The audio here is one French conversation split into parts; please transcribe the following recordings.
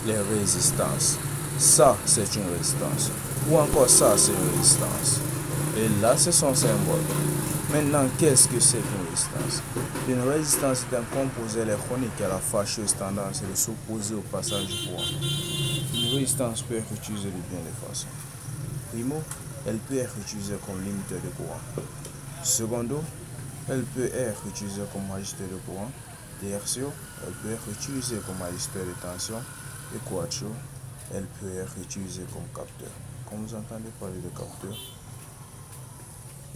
les résistances. Ça, c'est une résistance. Ou encore ça, c'est une résistance. Et là, c'est son symbole. Maintenant, qu'est-ce que c'est qu'une résistance? Une résistance est un composé électronique qui a la fâcheuse tendance de s'opposer au passage du courant. Une résistance peut être utilisée de bien des façons. Primo, elle peut être utilisée comme limiteur de courant. Secondo, elle peut être utilisée comme résisteur de courant. Tertio, elle peut être utilisée comme résisteur de tension. Et quattro, elle peut être utilisée comme capteur. Quand vous entendez parler de capteur,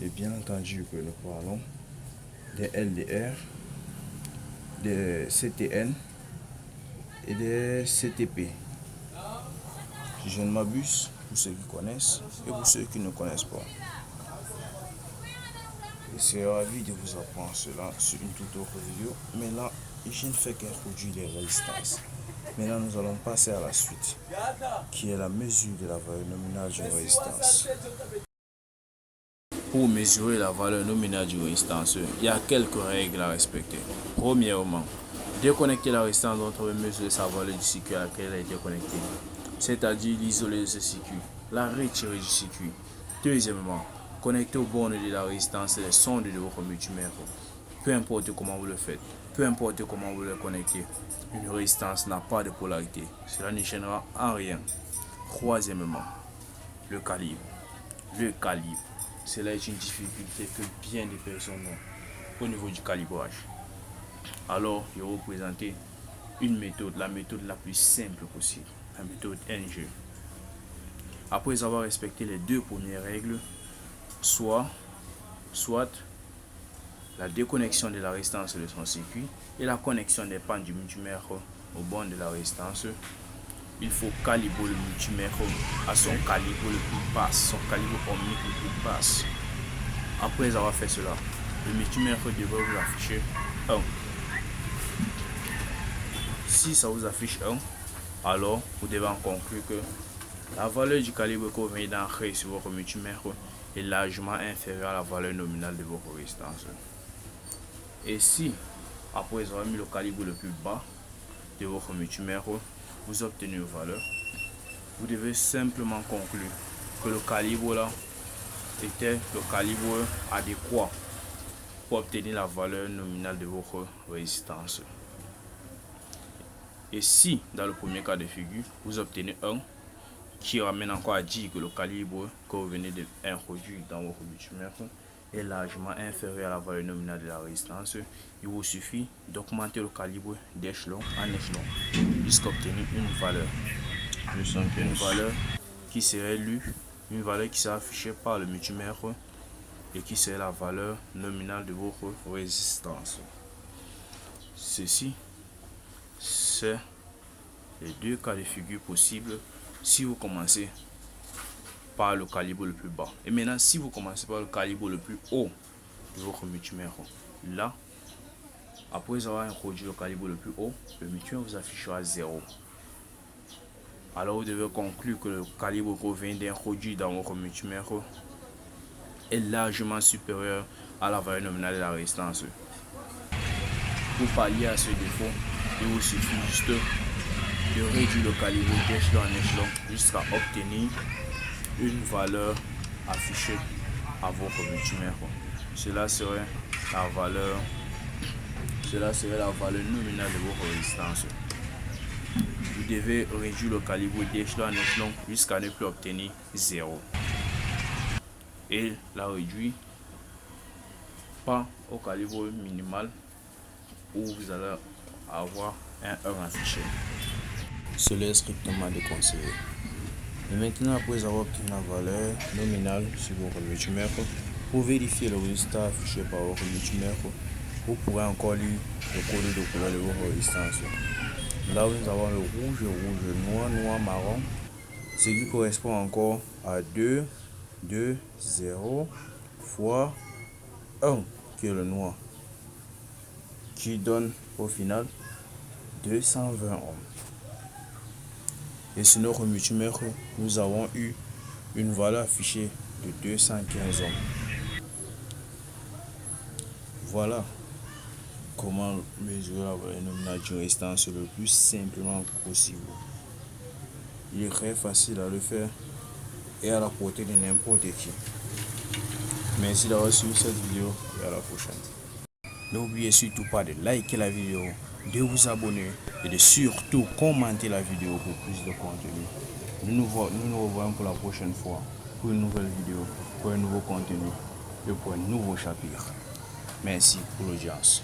et bien entendu que nous parlons des LDR, des CTN et des CTP. Si je ne m'abuse, pour ceux qui connaissent et pour ceux qui ne connaissent pas. Je serais ravi de vous apprendre cela sur une toute autre vidéo. Mais là, je ne fais qu'introduire les résistances. Maintenant, nous allons passer à la suite, qui est la mesure de la valeur nominale d'une résistance. Pour mesurer la valeur nominale d'une résistance, il y a quelques règles à respecter. Premièrement, déconnecter la résistance dont on veut mesurer sa valeur du circuit à laquelle elle a été connectée, c'est-à-dire l'isoler de ce circuit, la retirer du circuit. Deuxièmement, connecter aux bornes de la résistance les sondes de votre multimètre. Peu importe comment vous le faites, peu importe comment vous le connectez, une résistance n'a pas de polarité. Cela ne gênera en rien. Troisièmement, le calibre. Le calibre. Cela est une difficulté que bien des personnes ont au niveau du calibrage. Alors, je vais vous présenter une méthode, la méthode la plus simple possible, la méthode NG. Après avoir respecté les deux premières règles, soit la déconnexion de la résistance de son circuit et la connexion des pannes du multimètre au bornes de la résistance, il faut calibrer le multimètre à son calibre le plus bas, son calibre ohmique le plus bas. Après avoir fait cela, le multimètre devrait vous afficher 1. Si ça vous affiche 1, alors vous devez en conclure que la valeur du calibre que vous venez d'ancrer sur votre multimètre est largement inférieure à la valeur nominale de votre résistance. Et si, après avoir mis le calibre le plus bas de votre multimètre, vous obtenez une valeur, vous devez simplement conclure que le calibre là était le calibre adéquat pour obtenir la valeur nominale de votre résistance. Et si, dans le premier cas de figure, vous obtenez 1, qui ramène encore à dire que le calibre que vous venez d'introduire dans votre multimètre est largement inférieur à la valeur nominale de la résistance, il vous suffit d'augmenter le calibre d'échelon en échelon jusqu'à obtenir une valeur. Une valeur qui serait lue, une valeur qui sera affichée par le multimètre et qui serait la valeur nominale de votre résistance. Ceci, c'est les deux cas de figure possibles si vous commencez par le calibre le plus bas. Et maintenant, si vous commencez par le calibre le plus haut de votre multimètre, là, après avoir introduit le calibre le plus haut, le multimètre vous affichera 0. Alors vous devez conclure que le calibre que vous venez d'introduire dans votre multimètre est largement supérieur à la valeur nominale de la résistance. Pour pallier à ce défaut, il vous suffit juste de réduire le calibre d'échelon en échelon jusqu'à obtenir une valeur affichée à votre multimètre. Cela serait la valeur nominale de votre résistance. Vous devez réduire le calibre d'échelon en échelon jusqu'à ne plus obtenir 0. Et la réduire pas au calibre minimal où vous allez avoir un 1 affiché. Cela est strictement déconseillé. Et maintenant, après avoir obtenu la valeur nominale sur votre multimètre, pour vérifier le résultat affiché par votre multimètre, vous pourrez encore lire le code de couleur de votre résistance. Là, nous avons le rouge, noir, noir, marron, ce qui correspond encore à 2, 2, 0 fois 1, qui est le noir, qui donne au final 220 ohms. Et sur notre multimètre, nous avons eu une valeur affichée de 215 ohms. Voilà comment mesurer la valeur nominale d'une résistance le plus simplement possible. Il est très facile à le faire et à la portée de n'importe qui. Merci d'avoir suivi cette vidéo et à la prochaine. N'oubliez surtout pas de liker la vidéo, de vous abonner et de surtout commenter la vidéo pour plus de contenu. Nous nous revoyons pour la prochaine fois pour une nouvelle vidéo, pour un nouveau contenu et pour un nouveau chapitre. Merci pour l'audience.